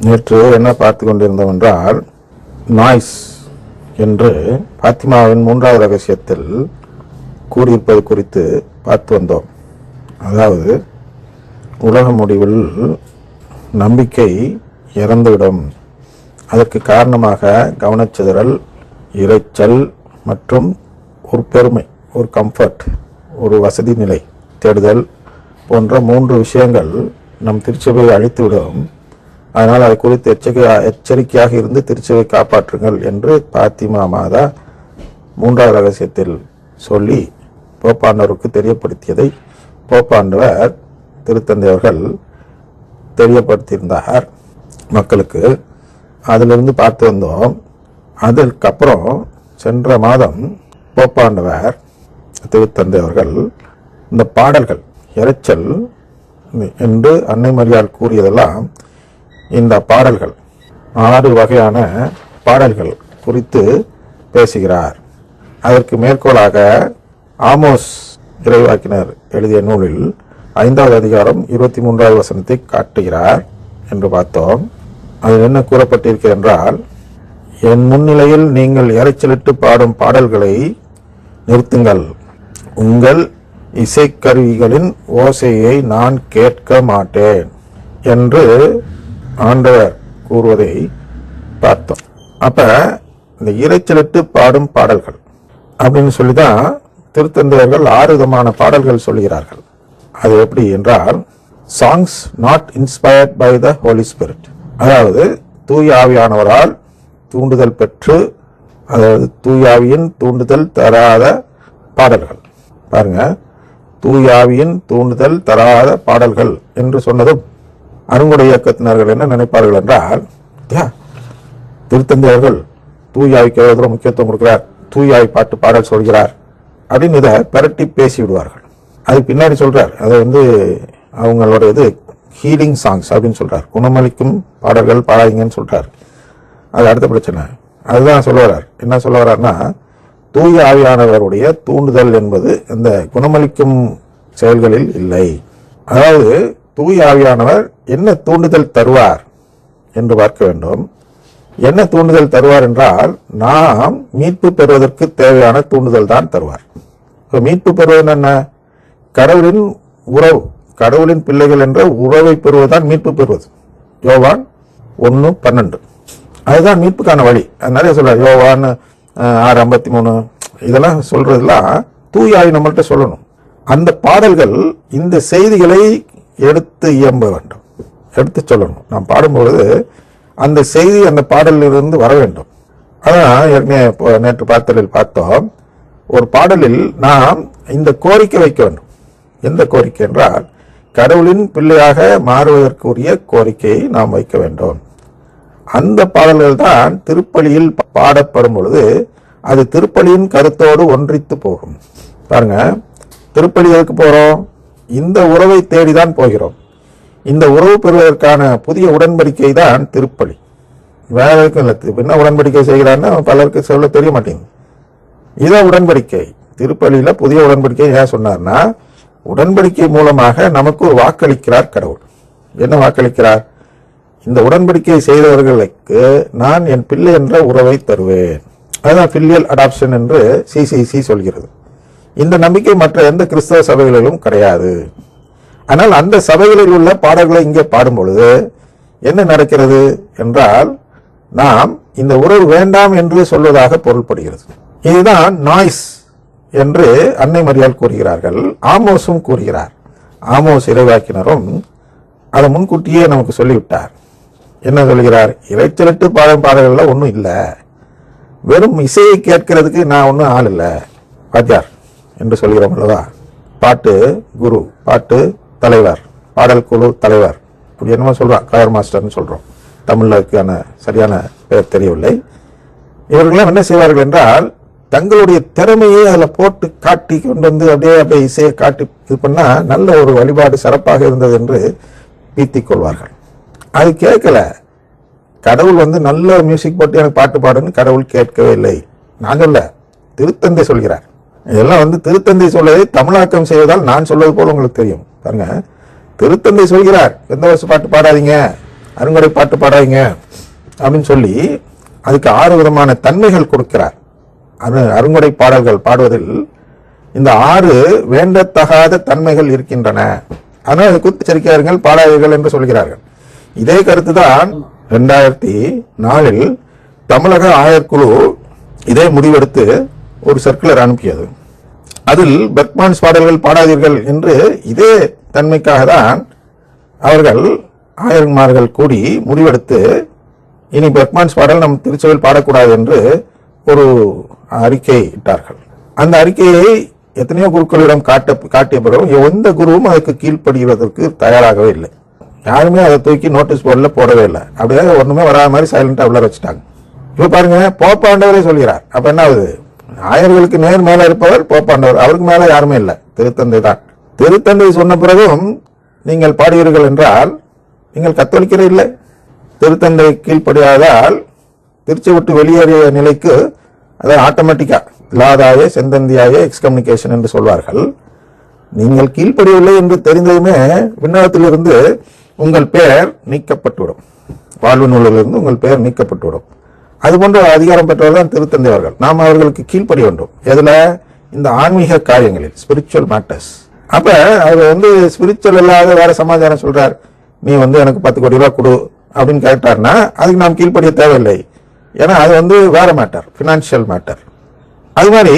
நேற்று என்ன பார்த்து கொண்டிருந்தோம் என்றால், நாய்ஸ் என்று பாத்திமாவின் 3வது ரகசியத்தில் கூறியிருப்பது குறித்து பார்த்து வந்தோம். அதாவது, உலக முடிவில் நம்பிக்கை இறந்துவிடும். அதற்கு காரணமாக கவனச்சிதறல், இரைச்சல் மற்றும் ஒரு பெருமை, ஒரு கம்ஃபர்ட், ஒரு வசதி நிலை தேடுதல் போன்ற 3 விஷயங்கள் நம் திருச்சபையை அழித்துவிடும். அதனால் அது குறித்து எச்சரிக்கையாக இருந்து திருச்சபை காப்பாற்றுங்கள் என்று பாத்திமா மாதா 3வது ரகசியத்தில் சொல்லி போப்பாண்டவருக்கு தெரியப்படுத்தியதை போப்பாண்டவர் திருத்தந்தை அவர்கள் தெரியப்படுத்தியிருந்தார் மக்களுக்கு. அதிலிருந்து பார்த்து வந்தோம். அதற்கப்புறம் சென்ற மாதம் போப்பாண்டவர் திருத்தந்தை அவர்கள் இந்த பாடல்கள் இரைச்சல் என்று அன்னை மரியாள் கூறியதெல்லாம் இந்த பாடல்கள் 6 வகையான பாடல்கள் குறித்து பேசுகிறார். அதற்கு மேற்கோளாக ஆமோஸ் இறைவாக்கினர் எழுதிய நூலில் 5வது அதிகாரம் 23வது வசனத்தை காட்டுகிறார் என்று பார்த்தோம். அதில் என்ன கூறப்பட்டிருக்கிறது என்றால், என் முன்னிலையில் நீங்கள் இரைச்சலிட்டு பாடும் பாடல்களை நிறுத்துங்கள், உங்கள் இசைக்கருவிகளின் ஓசையை நான் கேட்க மாட்டேன் என்று ஆண்டவர் கூறுவதை பார்த்தோம். அப்ப இந்த இரைச்சலிட்டு பாடும் பாடல்கள் அப்படின்னு சொல்லிதான் திருத்தந்தையர்கள் 6 விதமான பாடல்கள் சொல்கிறார்கள். அது எப்படி என்றால், songs not inspired by the Holy Spirit, அதாவது தூய ஆவியானவரால் தூண்டுதல் பெற்று, அதாவது தூயாவியின் தூண்டுதல் தராத பாடல்கள். பாருங்க, தூயாவியின் தூண்டுதல் தராத பாடல்கள் என்று சொன்னதும் அருங்குடை இயக்கத்தினர்கள் என்ன நினைப்பார்கள் என்றால், திருத்தந்தையர்கள் தூயாவிக்கு எவ்வளவு முக்கியத்துவம் கொடுக்கிறார், தூயாவி பாட்டு பாடல் சொல்கிறார் அப்படின்னு இதை பெரட்டி பேசி விடுவார்கள். அது பின்னாடி சொல்றார், அதை அவங்களோட ஹீலிங் சாங்ஸ் அப்படின்னு சொல்றார், குணமளிக்கும் பாடல்கள் பாடாதீங்கன்னு சொல்றார். அது அடுத்த பிரச்சனை. அதுதான் சொல்ல வர்றார். என்ன சொல்ல வர்றாருன்னா, தூய ஆவியானவருடைய தூண்டுதல் என்பது இந்த குணமளிக்கும் செயல்களில் இல்லை. அதாவது தூய ஆவியானவர் என்ன தூண்டுதல் தருவார் என்று பார்க்க வேண்டும். என்ன தூண்டுதல் தருவார் என்றால், நாம் மீட்பு பெறுவதற்கு தேவையான தூண்டுதல் தான் தருவார். மீட்பு பெறுவது என்ன? கடவுளின் உறவு, கடவுளின் பிள்ளைகள் என்ற உறவை பெறுவதுதான் மீட்பு பெறுவது. யோவான் 1:12 அதுதான் மீட்புக்கான வழி. நிறைய சொல்றார். யோவான் 6:53 இதெல்லாம் சொல்றதுலாம் தூய ஆவி நம்மள்கிட்ட சொல்லணும். அந்த பாடல்கள் இந்த செய்திகளை எடுத்து இயம்ப வேண்டும், எடுத்து சொல்லணும். நாம் பாடும்பொழுது அந்த செய்தி அந்த பாடலிலிருந்து வர வேண்டும். அதான் ஏற்கனவே நேற்று பார்த்தலில் பார்த்தோம். ஒரு பாடலில் நாம் இந்த கோரிக்கை வைக்க வேண்டும். எந்த கோரிக்கை என்றால், கடவுளின் பிள்ளையாக மாறுவதற்குரிய கோரிக்கையை நாம் வைக்க வேண்டும். அந்த பாடல்கள் தான் திருப்பலியில் பாடப்படும் பொழுது அது திருப்பலியின் கருத்தோடு ஒன்றித்து போகும். பாருங்க, திருப்பலி எதுக்கு போறோம்? இந்த உறவை தேடிதான் போகிறோம். இந்த உறவு பெறுவதற்கான புதிய உடன்படிக்கை தான் திருப்பலி. வேற என்ன உடன்படிக்கை செய்கிறான்னு பலருக்கு சொல்ல தெரிய மாட்டேங்குது. இதான் உடன்படிக்கை. திருப்பலியில புதிய உடன்படிக்கை ஏன் சொன்னார்னா, உடன்படிக்கை மூலமாக நமக்கு ஒரு வாக்களிக்கிறார் கடவுள். என்ன வாக்களிக்கிறார்? இந்த உடன்படிக்கை செய்தவர்களுக்கு நான் என் பிள்ளை என்ற உறவை தருவேன். அதுதான் ஃபிலியல் அடாப்ஷன் என்று சிசிசி சொல்கிறது. இந்த நம்பிக்கை மற்ற எந்த கிறிஸ்தவ சபைகளிலும் கிடையாது. ஆனால் அந்த சபைகளில் உள்ள பாடல்களை இங்கே பாடும் பொழுது என்ன நடக்கிறது என்றால், நாம் இந்த உறவு வேண்டாம் என்று சொல்வதாக பொருள்படுகிறது. இதுதான் நாய்ஸ் என்று அன்னை மரியாள் கூறுகிறார்கள், ஆமோஸும் கூறுகிறார். ஆமோஸ் இறைவாக்கினரும் அதை முன்கூட்டியே நமக்கு சொல்லிவிட்டார். என்ன சொல்கிறார்? இரைச்சலிட்டு பாடும் பாடல்கள்ல ஒன்றும் இல்லை, வெறும் இசையை கேட்கறதுக்கு நான் ஒன்றும் ஆள் இல்லை, வாத்தியார் என்று சொல்கிறோம் அல்லவா. பாட்டு குரு, பாட்டு தலைவர், பாடல் குழு தலைவர், அப்படி என்னமோ சொல்றான், கவர் மாஸ்டர்னு சொல்றோம். தமிழுக்கான சரியான பெயர் தெரியவில்லை. இவர்களெல்லாம் என்ன செய்வார்கள் என்றால், தங்களுடைய திறமையை அதில் போட்டு காட்டி கொண்டு வந்து அப்படியே இசையை காட்டி இது பண்ணா நல்ல ஒரு வழிபாடு சிறப்பாக இருந்தது என்று பீத்திக் கொள்வார்கள். அது கேட்கல. கடவுள் நல்ல மியூசிக் போட்டு எனக்கு பாட்டு பாடுன்னு கடவுள் கேட்கவே இல்லை. நான் சொல்ல, திருத்தந்தை சொல்கிறார். இதெல்லாம் திருத்தந்தை சொல்வதை தமிழாக்கம் செய்வதால் நான் சொல்வது போல உங்களுக்கு தெரியும். பாருங்க, திருத்தந்தை சொல்கிறார், எந்த வருஷம் பாட்டு பாடாதீங்க, அருங்கொடை பாட்டு பாடாதீங்க அப்படின்னு சொல்லி அதுக்கு 6 விதமான தன்மைகள் கொடுக்கிறார். அருங்கொடை பாடல்கள் பாடுவதில் இந்த 6 வேண்டத்தகாத தன்மைகள் இருக்கின்றன. ஆனால் அது குத்தெச்சரிக்கையார்கள் பாடாதீர்கள் என்று சொல்கிறார்கள். இதே கருத்து தான் 2004 தமிழக ஆயர்குழு இதே முடிவெடுத்து ஒரு சர்க்குலர் அனுப்பியது. அதில் பெர்க்மான்ஸ் பாடல்கள் பாடாதீர்கள் என்று இதே தன்மைக்காக தான் அவர்கள் ஆயர்மார்கள் கூடி முடிவெடுத்து இனி பெர்க்மான்ஸ் பாடல் நம் திருச்சபையில் பாடக்கூடாது என்று ஒரு அறிக்கை இட்டார்கள். அந்த அறிக்கையை எத்தனையோ குருக்களிடம் காட்டிய பிறகு எந்த குருவும் அதுக்கு கீழ்ப்படுகிறதற்கு தயாராகவே இல்லை. யாருமே அதை தூக்கி நோட்டீஸ் போர்டில் போடவே இல்லை. அப்படியே ஒண்ணுமே வராத மாதிரி சைலண்டா உள்ள வச்சுட்டாங்க. இப்ப பாருங்க, போப்பாண்டவரே சொல்கிறார். அப்ப என்ன ஆகுது? ஆயர்களுக்கு நேர் மேல இருப்பவர் போப்பாண்டவர், அவருக்கு மேல யாருமே இல்லை, திருத்தந்தை தான். திருத்தந்தை சொன்ன பிறகும் நீங்கள் பாடுவீர்கள் என்றால் நீங்கள் கத்தோலிக்கரே இல்லை. திருத்தந்தை கீழ்ப்படியாதால் திருச்சி விட்டு வெளியேறிய நிலைக்கு அதை ஆட்டோமேட்டிக்கா இல்லாதாய செந்தந்தியாய எக்ஸ்கம்யூனிகேஷன் என்று சொல்வார்கள். நீங்கள் கீழ்ப்படியவில்லை என்று தெரிந்ததுமே விண்ணகத்திலிருந்து உங்கள் பெயர் நீக்கப்பட்டுவிடும், வாழ்வு நூலிலிருந்து உங்கள் பெயர் நீக்கப்பட்டுவிடும். அதுபோன்ற அதிகாரம் பெற்றவர்கள் தான் திருத்தந்தை அவர்கள். நாம் அவர்களுக்கு கீழ்ப்படி வேண்டும். எதுல? இந்த ஆன்மீக காரியங்களில், ஸ்பிரிச்சுவல் மேட்டர்ஸ். அப்ப அவர் ஸ்பிரிச்சுவல் இல்லாத வேற சமாச்சாரம் சொல்றார். நீ எனக்கு 10 கோடி ரூபாய் கொடு அப்படின்னு கேட்டார்னா அதுக்கு நாம் கீழ்ப்படிய தேவையில்லை. ஏன்னா அது வேற மேட்டர், பினான்சியல் மேட்டர். அது மாதிரி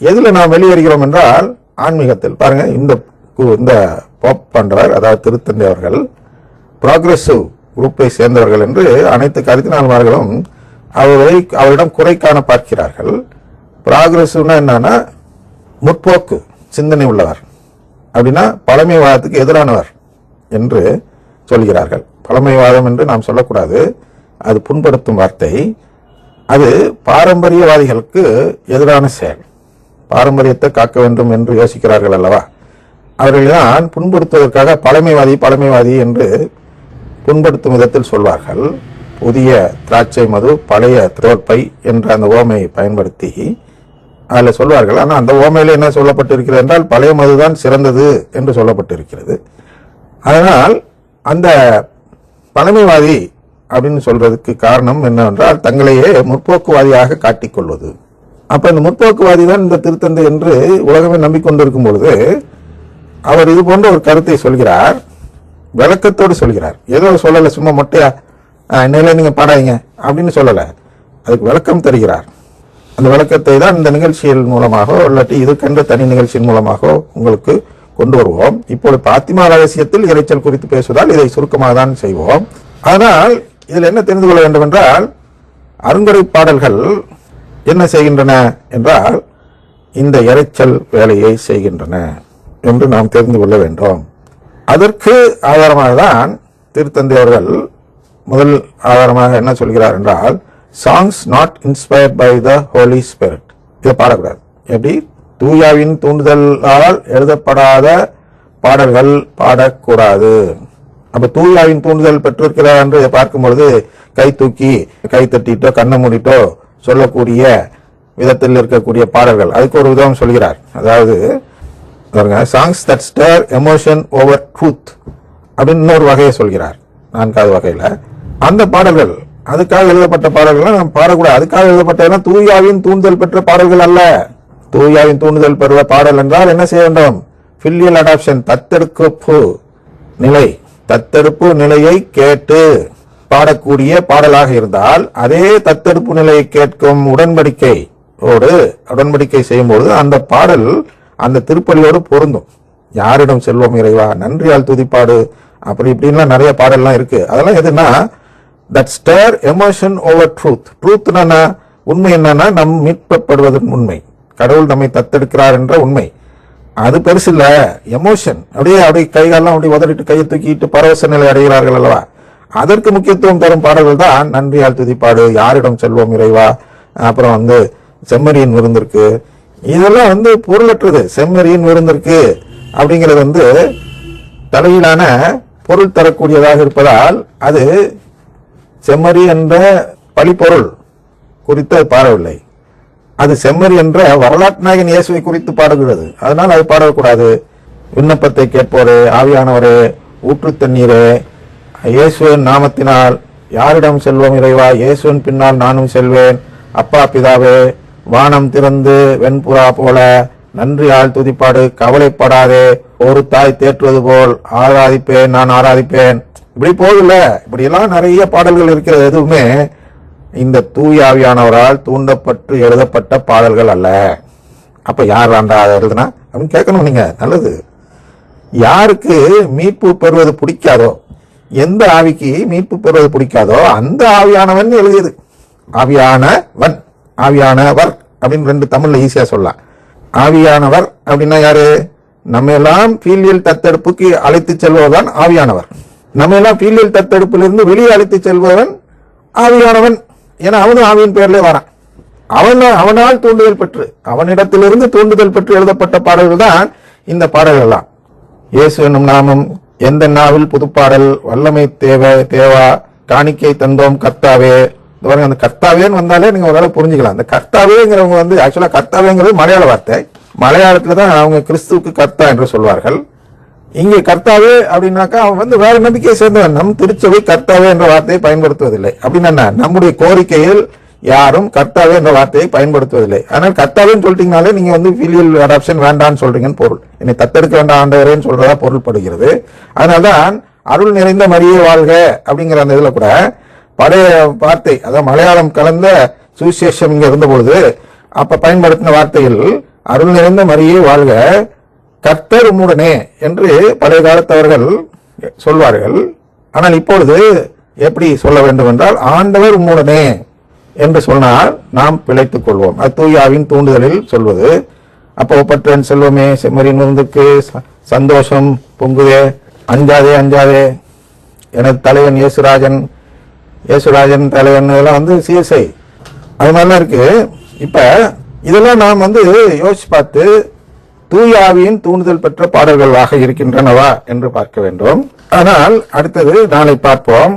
எதுல நாம் வெளியேறுகிறோம் என்றால் ஆன்மீகத்தில். பாருங்க, இந்த போப் பண்றவர், அதாவது திருத்தந்தை அவர்கள் ப்ராக்ரெசிவ் குரூப்பை சேர்ந்தவர்கள் என்று அனைத்து கருத்தினால்மார்களும் அவரிடம் குறை காண பார்க்கிறார்கள். ப்ராக்ரெசிவ்னா என்னன்னா முற்போக்கு சிந்தனை உள்ளவர், அப்படின்னா பழமைவாதத்துக்கு எதிரானவர் என்று சொல்கிறார்கள். பழமைவாதம் என்று நாம் சொல்லக்கூடாது, அது புண்படுத்தும் வார்த்தை. அது பாரம்பரியவாதிகளுக்கு எதிரான செயல். பாரம்பரியத்தை காக்க வேண்டும் என்று யோசிக்கிறார்கள் அல்லவா, அவர்கள்தான் புண்படுத்துவதற்காக பழமைவாதி என்று புண்படுத்தும் விதத்தில் சொல்வார்கள். புதிய திராட்சை மது பழைய திரோற்பை என்ற அந்த ஓமையை பயன்படுத்தி அதில் சொல்வார்கள். ஆனால் அந்த ஓமையில என்ன சொல்லப்பட்டிருக்கிறது என்றால் பழைய மதுதான் சிறந்தது என்று சொல்லப்பட்டிருக்கிறது. அதனால் அந்த பழமைவாதி அப்படின்னு சொல்றதுக்கு காரணம் என்னவென்றால் தங்களையே முற்போக்குவாதியாக காட்டிக்கொள்வது. அப்ப இந்த முற்போக்குவாதி தான் இந்த திருத்தந்தை என்று உலகமே நம்பிக்கொண்டிருக்கும் பொழுது அவர் இது போன்ற ஒரு கருத்தை சொல்கிறார், விளக்கத்தோடு சொல்கிறார். ஏதோ சொல்லல சும்மா மொட்டையா இன்னையில நீங்க பாடாதீங்க அப்படின்னு சொல்லல, அதுக்கு விளக்கம் தருகிறார். அந்த விளக்கத்தை தான் இந்த நிகழ்ச்சிகள் மூலமாக இல்லாட்டி இது கண்ட தனி நிகழ்ச்சியின் மூலமாக உங்களுக்கு கொண்டு வருவோம். இப்போது பாத்திமா ரகசியத்தில் இறைச்சல் குறித்து பேசுவதால் இதை சுருக்கமாக தான் செய்வோம். ஆனால் இதில் என்ன தெரிந்து கொள்ள வேண்டும் என்றால் அருங்கொடை பாடல்கள் என்ன செய்கின்றன என்றால் இந்த இறைச்சல் வேலையை செய்கின்றன என்று நாம் தெரிந்து கொள்ள வேண்டும். அதற்கு ஆதாரமாக தான் திருத்தந்தை அவர்கள் முதல் ஆதாரமாக என்ன சொல்கிறார் என்றால் songs not inspired by the Holy Spirit. இதை பாடக்கூடாது. எப்படி? தூயாவின் தூண்டுதலால் எழுதப்படாத பாடல்கள் பாடக்கூடாது. அப்ப தூயாவின் தூண்டுதல் பெற்றிருக்கிறார் என்று பார்க்கும் பொழுது கை தூக்கி கை தட்டிட்டோ கண்ணை மூடிட்டோ சொல்லக்கூடிய விதத்தில் இருக்கக்கூடிய பாடல்கள், அதுக்கு ஒரு விதம் சொல்கிறார். அதாவது songs that stir emotion over truth அப்படின்னு இன்னொரு வகையை சொல்கிறார். 4வது வகையில அந்த பாடல்கள் அதுக்காக எழுதப்பட்ட பாடல்கள் நாம் பாடக்கூடாது. அதுக்காக எழுதப்பட்டதெல்லாம் தூயாவின் தூண்டுதல் பெற்ற பாடல்கள் அல்ல. தூயாவின் தூண்டுதல் பெற்ற பாடல் என்றால் என்ன செய்ய வேண்டும்? ஃபிலியல் அடாப்ஷன், தத்தெடுப்பு நிலை, தத்தெடுப்பு நிலையை கேட்டு பாடக்கூடிய பாடலாக இருந்தால் அதே தத்தெடுப்பு நிலையை கேட்கும் உடன்படிக்கை செய்யும்போது அந்த பாடல் அந்த திருப்பலியோடு பொருந்தும். யாரிடம் செல்வோம் இறைவா, நன்றியால் துதிப்பாடு, அப்படி இப்படின்லாம் நிறைய பாடல்லாம் இருக்கு. அதெல்லாம் எதுனா that stir emotion over truth. ட்ரூத்னா உண்மை என்னன்னா நம் மீட்கப்படுவதன் உண்மை, கடவுள் நம்மை தத்தெடுக்கிறார் என்ற உண்மை. அது பெருசு இல்ல. எமோஷன் அப்படியே கைகாலாம் அப்படி உதறிட்டு கையை தூக்கிட்டு பரவச நிலை அடைகிறார்கள் அல்லவா, அதற்கு முக்கியத்துவம் தரும் பாடல்கள் தான் நன்றியால் துதிப்பாடு, யாரிடம் செல்வோம் இறைவா, அப்புறம் செம்மறியின் விருந்திருக்கு. இதெல்லாம் பொருளற்றது. செம்மறியின் விருந்திருக்கு அப்படிங்கிறது தலையிலான பொருள் தரக்கூடியதாக இருப்பதால் அது செம்மறி என்ற பழிப்பொருள் குறித்து அது பாடவில்லை. அது செம்மறி என்ற வரலாற்று நாயகன் இயேசுவை குறித்து பாடுகிறது. அதனால் அது பாடக்கூடாது. விண்ணப்பத்தை கேட்போரே, ஆவியானவரே, ஊற்று தண்ணீரே, இயேசுவின் நாமத்தினால் யாரிடம் செல்வோம் இறைவா? இயேசுவின் பின்னால் நானும் செல்வேன். அப்பா பிதாவே, வானம் திறந்து வெண்புறா போல நன்றியால் துதிப்பாடு, கவலைப்படாதே, ஒரு தாய் தேற்றுவது போல் ஆராதிப்பேன், நான் ஆராதிப்பேன். இப்படி போகல, இப்படி எல்லாம் நிறைய பாடல்கள் இருக்கிறது. எதுவுமே இந்த தூய ஆவியானவரால் தூண்டப்பட்டு எழுதப்பட்ட பாடல்கள் அல்ல. அப்ப யார் ஆண்டா எழுதுனா அப்படின்னு கேட்கணும் நீங்க. நல்லது. யாருக்கு மீட்பு பெறுவது பிடிக்காதோ, எந்த ஆவிக்கு மீட்பு பெறுவது பிடிக்காதோ அந்த ஆவியானவன் எழுதியது. ஆவியானவன், ஆவியானவர் அப்படின்னு ரெண்டு தமிழ்ல ஈஸியா சொல்லலாம். ஆவியானவர் அப்படின்னா யாரு? நம்ம எல்லாம் பீலியல் தத்தெடுப்புக்கு அழைத்து செல்வதுதான் ஆவியானவர். நம்ம எல்லாம் பீலியல் தத்தெடுப்பிலிருந்து வெளியே அழைத்து செல்பவன் ஆவியானவன். ஏன்னா அவனும் ஆவியின் பெயர்ல வரான். அவனால் தூண்டுதல் பெற்று, அவனிடத்திலிருந்து தூண்டுதல் பெற்று எழுதப்பட்ட பாடல்கள் தான் இந்த பாடல்கள் தான். இயேசு என்னும் நாமம், எந்த நாவில் புதுப்பாடல், வல்லமை தேவா, காணிக்கை தந்தோம் கர்த்தாவே. அந்த கர்த்தாவேன்னு வந்தாலே நீங்க ஒரு புரிஞ்சுக்கலாம். அந்த கர்த்தாவேங்கிறவங்க வந்து ஆக்சுவலா கர்த்தாவேங்கிறது மலையாள வார்த்தை. மலையாளத்துல தான் அவங்க கிறிஸ்துவுக்கு கர்த்தா என்று சொல்வார்கள். இங்கே கர்த்தாவே அப்படின்னாக்கா அவன் வந்து வேற நம்பிக்கையை சேர்ந்தவன். நம் திருச்சபை கர்த்தாவே என்ற வார்த்தையை பயன்படுத்துவதில்லை. அப்படின்னா நம்முடைய கோரிக்கையில் யாரும் கர்த்தாவே என்ற வார்த்தையை பயன்படுத்துவதில்லை. ஆனால் கர்த்தாவேன்னு சொல்லிட்டீங்கனாலே நீங்க வந்து ஃபிலியல் அடாப்ஷன் வேண்டான்னு சொல்றீங்கன்னு பொருள். என்னை தத்தெடுக்க வேண்டாம் ஆண்டவரேன்னு சொல்றதா பொருள்படுகிறது. அதனால்தான் அருள் நிறைந்த மரியே வாழ்க அப்படிங்கிற அந்த இதுல கூட பழைய வார்த்தை, அதாவது மலையாளம் கலந்த சுவிசேஷம் இங்க இருந்த பொழுது அப்ப பயன்படுத்தின வார்த்தையில் அருள் நிறைந்த மரியே வாழ்க, கர்த்தர் உம்முடனே என்று பழைய காலத்தவர்கள் சொல்வார்கள். ஆனால் இப்பொழுது எப்படி சொல்ல வேண்டும் என்றால், ஆண்டவர் உம்முடனே என்று சொன்னால் நாம் பிழைத்துக் கொள்வோம். அது தூயாவின் தூண்டுதலில் சொல்வது. அப்போ ஒப்பற்றேன் செல்வமே, செம்மறின் விருந்துக்கு சந்தோஷம் பொங்குதே, அஞ்சாதே அஞ்சாதே, எனது தலைவன் இயேசுராஜன் தலைவன், இதெல்லாம் வந்து சிஎஸ்ஐ அது மாதிரிலாம் இருக்கு. இப்ப இதெல்லாம் நாம் வந்து யோசிச்சு பார்த்து தூய ஆவியின் தூண்டுதல் பெற்ற பாடல்களாக இருக்கின்றனவா என்று பார்க்க வேண்டும். ஆனால் அடுத்தது நாளை பார்ப்போம்.